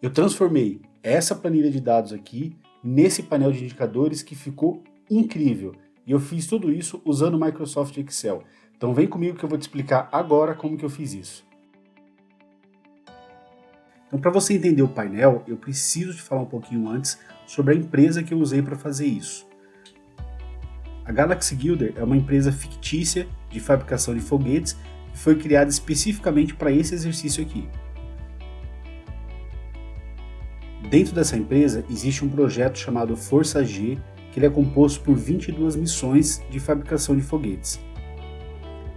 Eu transformei essa planilha de dados aqui nesse painel de indicadores que ficou incrível. E eu fiz tudo isso usando o Microsoft Excel. Então vem comigo que eu vou te explicar agora como que eu fiz isso. Então, para você entender o painel, eu preciso te falar um pouquinho antes sobre a empresa que eu usei para fazer isso. A Galaxy Guilder é uma empresa fictícia de fabricação de foguetes que foi criada especificamente para esse exercício aqui. Dentro dessa empresa existe um projeto chamado Força G, que ele é composto por 22 missões de fabricação de foguetes.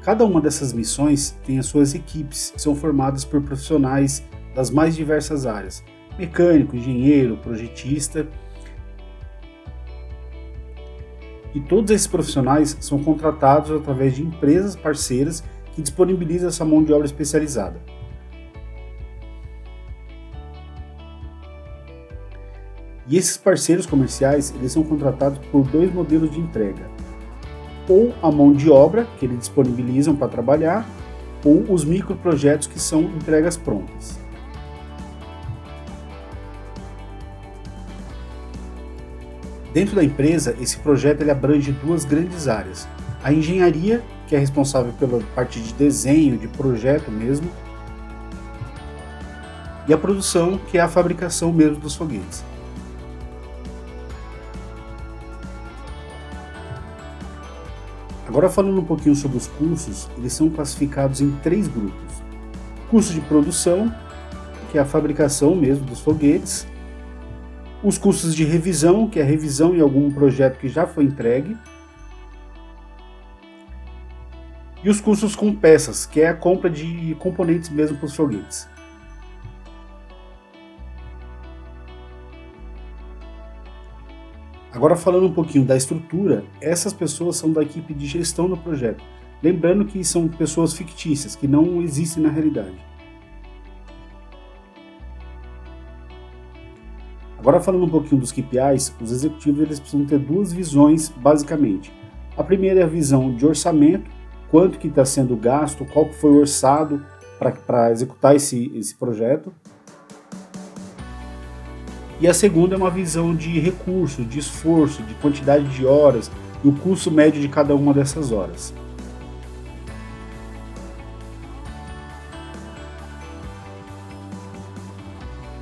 Cada uma dessas missões tem as suas equipes, que são formadas por profissionais das mais diversas áreas: mecânico, engenheiro, projetista. E todos esses profissionais são contratados através de empresas parceiras que disponibilizam essa mão de obra especializada. E esses parceiros comerciais, eles são contratados por dois modelos de entrega: ou a mão de obra que eles disponibilizam para trabalhar, ou os microprojetos que são entregas prontas. Dentro da empresa, esse projeto ele abrange duas grandes áreas: a engenharia, que é responsável pela parte de desenho, de projeto mesmo, e a produção, que é a fabricação mesmo dos foguetes. Agora, falando um pouquinho sobre os cursos, eles são classificados em 3 grupos: curso de produção, que é a fabricação mesmo dos foguetes; os cursos de revisão, que é a revisão em algum projeto que já foi entregue; e os cursos com peças, que é a compra de componentes mesmo para os foguetes. Agora, falando um pouquinho da estrutura, essas pessoas são da equipe de gestão do projeto. Lembrando que são pessoas fictícias, que não existem na realidade. Agora, falando um pouquinho dos KPIs, os executivos eles precisam ter 2 visões, basicamente. A primeira é a visão de orçamento: quanto que está sendo gasto, qual que foi o orçado para executar esse projeto. E a segunda é uma visão de recurso, de esforço, de quantidade de horas e o custo médio de cada uma dessas horas.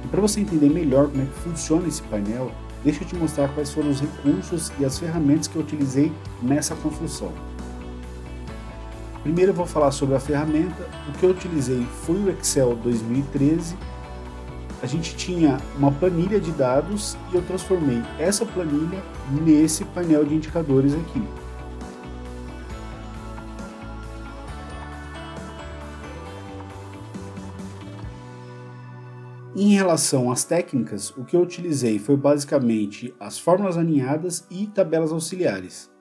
E para você entender melhor como é que funciona esse painel, deixa eu te mostrar quais foram os recursos e as ferramentas que eu utilizei nessa construção. Primeiro eu vou falar sobre a ferramenta. O que eu utilizei foi o Excel 2013. A gente tinha uma planilha de dados e eu transformei essa planilha nesse painel de indicadores aqui. Em relação às técnicas, o que eu utilizei foi basicamente as fórmulas alinhadas e tabelas auxiliares.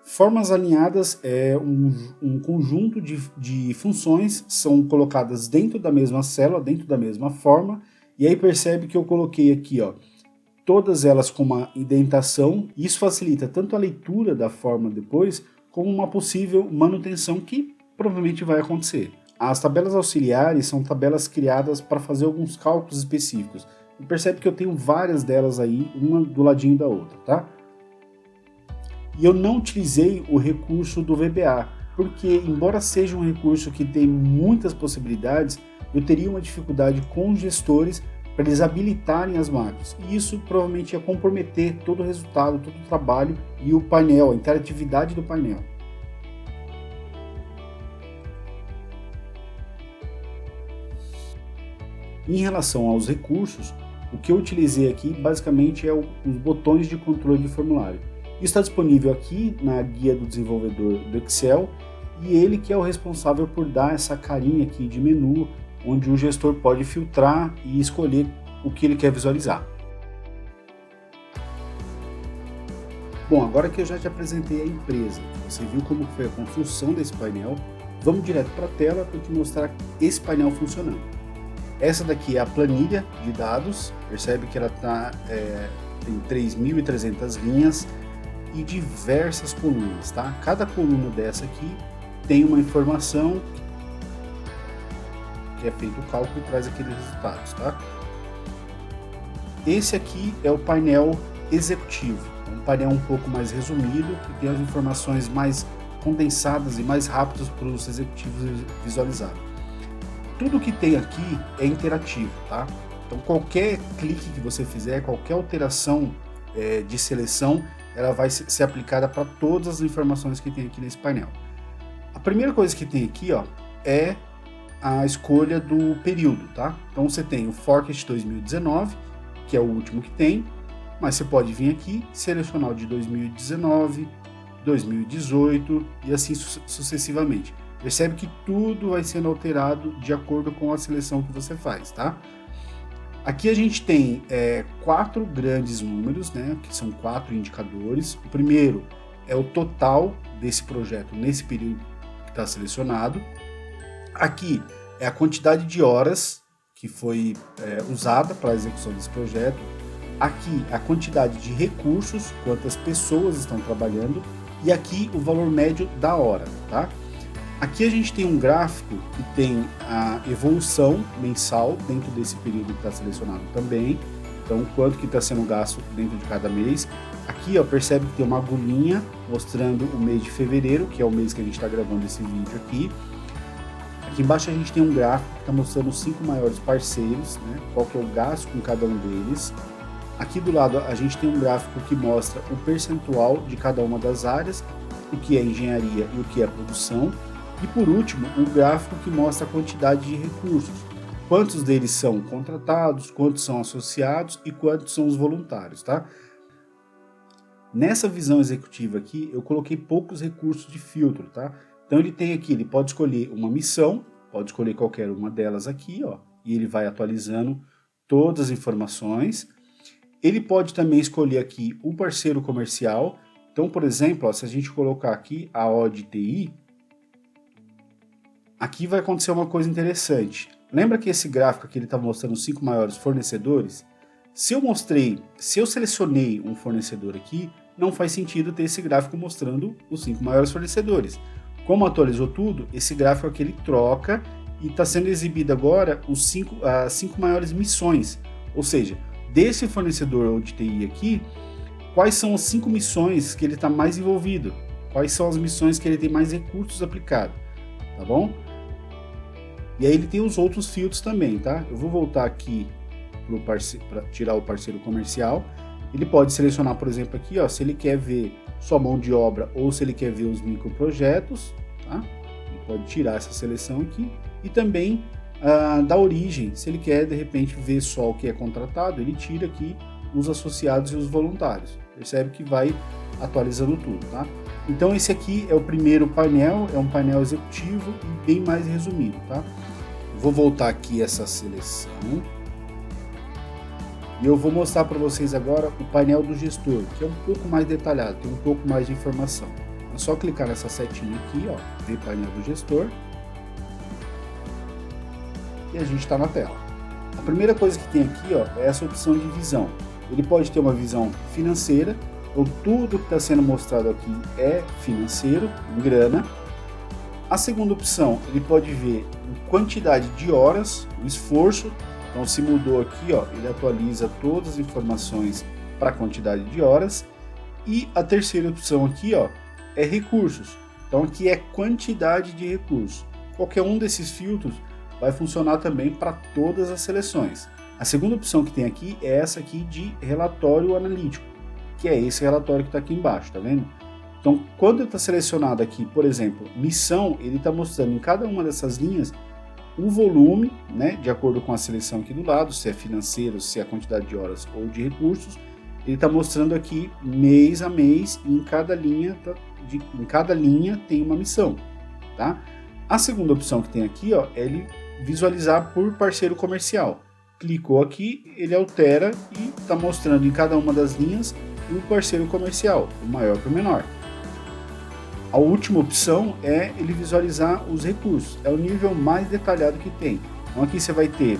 Formas alinhadas é um conjunto de funções, são colocadas dentro da mesma célula, dentro da mesma forma, e aí percebe que eu coloquei aqui, todas elas com uma indentação. Isso facilita tanto a leitura da forma depois, como uma possível manutenção que provavelmente vai acontecer. As tabelas auxiliares são tabelas criadas para fazer alguns cálculos específicos. E percebe que eu tenho várias delas aí, uma do ladinho da outra, tá? E eu não utilizei o recurso do VBA, porque embora seja um recurso que tem muitas possibilidades, eu teria uma dificuldade com os gestores para eles habilitarem as macros. E isso provavelmente ia comprometer todo o resultado, todo o trabalho e o painel, a interatividade do painel. Em relação aos recursos, o que eu utilizei aqui basicamente é os botões de controle de formulário. Isso está disponível aqui na guia do desenvolvedor do Excel, e ele que é o responsável por dar essa carinha aqui de menu, onde o gestor pode filtrar e escolher o que ele quer visualizar. Bom, agora que eu já te apresentei a empresa, você viu como foi a construção desse painel, vamos direto para a tela para te mostrar esse painel funcionando. Essa daqui é a planilha de dados, percebe que ela tem 3.300 linhas e diversas colunas, tá? Cada coluna dessa aqui tem uma informação que é feito o cálculo e traz aqueles resultados, tá? Esse aqui é o painel executivo, um painel um pouco mais resumido, que tem as informações mais condensadas e mais rápidas para os executivos visualizarem. Tudo que tem aqui é interativo, tá? Então qualquer clique que você fizer, qualquer alteração de seleção, ela vai ser aplicada para todas as informações que tem aqui nesse painel. A primeira coisa que tem aqui, ó, é a escolha do período, tá? Então você tem o Forecast 2019, que é o último que tem, mas você pode vir aqui, selecionar o de 2019, 2018 e assim sucessivamente. Percebe que tudo vai sendo alterado de acordo com a seleção que você faz, tá? Aqui a gente tem 4 grandes números, né, que são 4 indicadores. O primeiro é o total desse projeto nesse período que está selecionado. Aqui é a quantidade de horas que foi usada para a execução desse projeto. Aqui a quantidade de recursos, quantas pessoas estão trabalhando. E aqui o valor médio da hora, tá? Aqui a gente tem um gráfico que tem a evolução mensal dentro desse período que está selecionado também. Então, quanto que está sendo gasto dentro de cada mês. Aqui, ó, percebe que tem uma agulhinha mostrando o mês de fevereiro, que é o mês que a gente está gravando esse vídeo aqui. Aqui embaixo a gente tem um gráfico que está mostrando os 5 maiores parceiros, né? Qual que é o gasto com cada um deles. Aqui do lado a gente tem um gráfico que mostra o percentual de cada uma das áreas, o que é engenharia e o que é produção. E por último, um gráfico que mostra a quantidade de recursos. Quantos deles são contratados, quantos são associados e quantos são os voluntários, tá? Nessa visão executiva aqui, eu coloquei poucos recursos de filtro, tá? Então ele tem aqui, ele pode escolher uma missão, pode escolher qualquer uma delas aqui, ó, e ele vai atualizando todas as informações. Ele pode também escolher aqui o parceiro comercial. Então, por exemplo, ó, se a gente colocar aqui a O de TI, aqui vai acontecer uma coisa interessante. Lembra que esse gráfico aqui ele está mostrando os 5 maiores fornecedores? Se eu selecionei um fornecedor aqui, não faz sentido ter esse gráfico mostrando os 5 maiores fornecedores. Como atualizou tudo, esse gráfico aqui ele troca e está sendo exibido agora as 5 maiores missões. Ou seja, desse fornecedor de TI aqui, quais são as 5 missões que ele está mais envolvido? Quais são as missões que ele tem mais recursos aplicados? Tá bom? E aí ele tem os outros filtros também, tá? Eu vou voltar aqui para tirar o parceiro comercial. Ele pode selecionar, por exemplo, aqui, ó, se ele quer ver só mão de obra ou se ele quer ver os microprojetos, tá? Ele pode tirar essa seleção aqui. E também da origem, se ele quer, de repente, ver só o que é contratado, ele tira aqui os associados e os voluntários. Percebe que vai atualizando tudo, tá? Então esse aqui é o primeiro painel, é um painel executivo e bem mais resumido, tá? Vou voltar aqui essa seleção e eu vou mostrar para vocês agora o painel do gestor, que é um pouco mais detalhado, tem um pouco mais de informação. É só clicar nessa setinha aqui, ó, ver painel do gestor e a gente está na tela. A primeira coisa que tem aqui, ó, é essa opção de visão. Ele pode ter uma visão financeira. Então, tudo que está sendo mostrado aqui é financeiro, em grana. A segunda opção, ele pode ver em quantidade de horas, o esforço. Então, se mudou aqui, ó, ele atualiza todas as informações para a quantidade de horas. E a terceira opção aqui, ó, é recursos. Então, aqui é quantidade de recursos. Qualquer um desses filtros vai funcionar também para todas as seleções. A segunda opção que tem aqui é essa aqui de relatório analítico, que é esse relatório que está aqui embaixo, tá vendo? Então, quando está selecionado aqui, por exemplo, missão, ele está mostrando em cada uma dessas linhas o volume, né, de acordo com a seleção aqui do lado, se é financeiro, se é a quantidade de horas ou de recursos. Ele está mostrando aqui mês a mês e em cada linha tem uma missão, tá? A segunda opção que tem aqui, ó, é ele visualizar por parceiro comercial. Clicou aqui, ele altera e está mostrando em cada uma das linhas o parceiro comercial, o maior para o menor. A última opção é ele visualizar os recursos, é o nível mais detalhado que tem. Então aqui você vai ter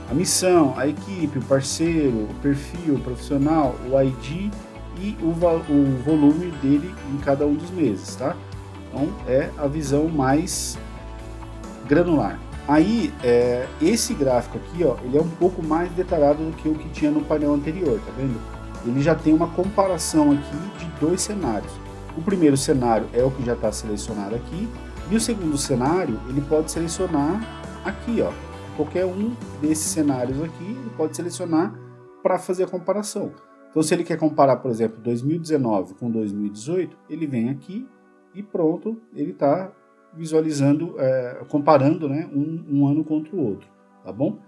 a missão, a equipe, o parceiro, o perfil, o profissional, o ID e o volume dele em cada um dos meses, tá? Então é a visão mais granular. Aí, esse gráfico aqui, ó, ele é um pouco mais detalhado do que o que tinha no painel anterior, tá vendo? Ele já tem uma comparação aqui de dois cenários. O primeiro cenário é o que já está selecionado aqui, e o segundo cenário, ele pode selecionar aqui, ó. Qualquer um desses cenários aqui, ele pode selecionar para fazer a comparação. Então, se ele quer comparar, por exemplo, 2019 com 2018, ele vem aqui e pronto, ele está visualizando, comparando, né, um ano contra o outro, tá bom?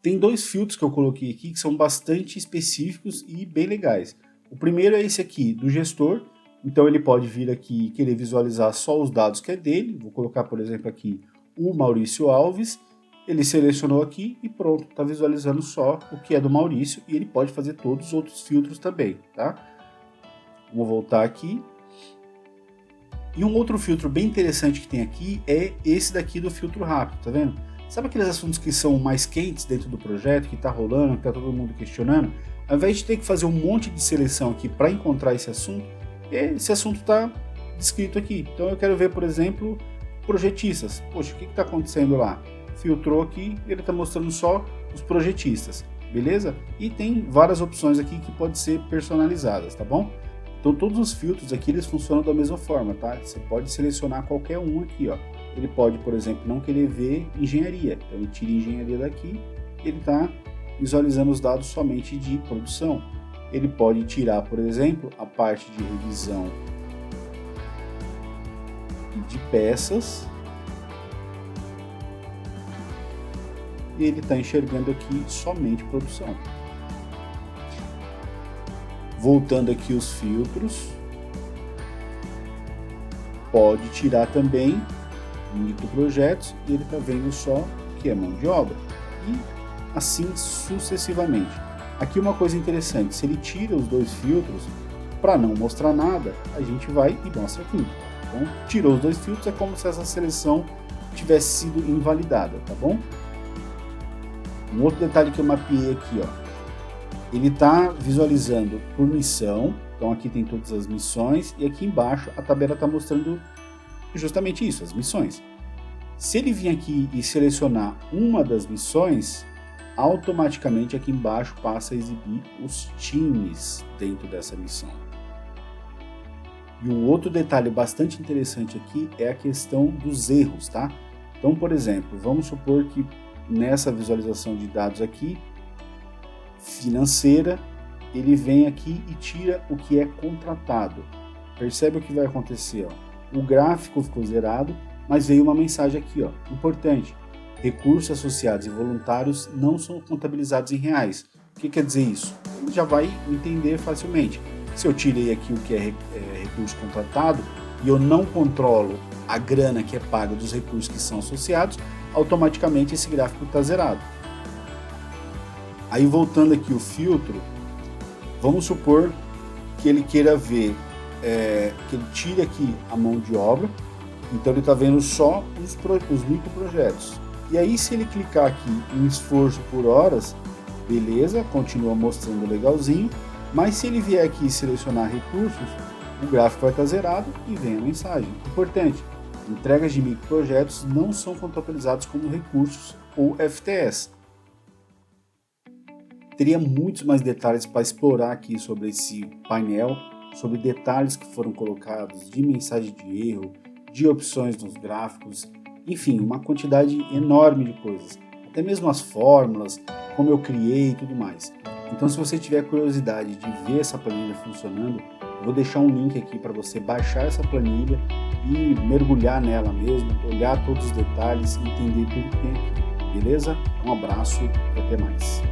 Tem dois filtros que eu coloquei aqui que são bastante específicos e bem legais. O primeiro é esse aqui, do gestor. Então ele pode vir aqui e querer visualizar só os dados que é dele. Vou colocar, por exemplo, aqui o Maurício Alves. Ele selecionou aqui e pronto, está visualizando só o que é do Maurício. E ele pode fazer todos os outros filtros também, tá? Vou voltar aqui. E um outro filtro bem interessante que tem aqui é esse daqui do filtro rápido, tá vendo? Sabe aqueles assuntos que são mais quentes dentro do projeto, que está rolando, que está todo mundo questionando? Ao invés de ter que fazer um monte de seleção aqui para encontrar esse assunto está descrito aqui. Então eu quero ver, por exemplo, projetistas. Poxa, o que está acontecendo lá? Filtrou aqui, ele está mostrando só os projetistas, beleza? E tem várias opções aqui que podem ser personalizadas, tá bom? Então todos os filtros aqui, eles funcionam da mesma forma, tá? Você pode selecionar qualquer um aqui, ó. Ele pode, por exemplo, não querer ver engenharia. Então ele tira engenharia daqui, ele está visualizando os dados somente de produção. Ele pode tirar, por exemplo, a parte de revisão de peças. E ele está enxergando aqui somente produção. Voltando aqui os filtros, pode tirar também microprojetos e ele está vendo só o que é mão de obra. E assim sucessivamente. Aqui uma coisa interessante, se ele tira os dois filtros, para não mostrar nada, a gente vai e mostra tudo. Então, tirou os dois filtros, é como se essa seleção tivesse sido invalidada, tá bom? Um outro detalhe que eu mapeei aqui, ó. Ele está visualizando por missão, então aqui tem todas as missões, e aqui embaixo a tabela está mostrando justamente isso, as missões. Se ele vir aqui e selecionar uma das missões, automaticamente aqui embaixo passa a exibir os times dentro dessa missão. E um outro detalhe bastante interessante aqui é a questão dos erros, tá? Então, por exemplo, vamos supor que nessa visualização de dados aqui, financeira, ele vem aqui e tira o que é contratado. Percebe o que vai acontecer, ó. O gráfico ficou zerado, mas veio uma mensagem aqui, ó, importante. Recursos associados e voluntários não são contabilizados em reais. O que quer dizer isso? Ele já vai entender facilmente. Se eu tirei aqui o que é recurso contratado e eu não controlo a grana que é paga dos recursos que são associados, automaticamente esse gráfico está zerado. Aí voltando aqui o filtro, vamos supor que ele queira ver, que ele tire aqui a mão de obra, então ele está vendo só os microprojetos. E aí se ele clicar aqui em esforço por horas, beleza, continua mostrando legalzinho, mas se ele vier aqui e selecionar recursos, o gráfico vai estar zerado e vem a mensagem. Importante, entregas de microprojetos não são contabilizados como recursos ou FTS. Teria muitos mais detalhes para explorar aqui sobre esse painel, sobre detalhes que foram colocados, de mensagem de erro, de opções nos gráficos, enfim, uma quantidade enorme de coisas. Até mesmo as fórmulas, como eu criei e tudo mais. Então, se você tiver curiosidade de ver essa planilha funcionando, eu vou deixar um link aqui para você baixar essa planilha e mergulhar nela mesmo, olhar todos os detalhes e entender tudo que tem aqui. Beleza? Um abraço e até mais.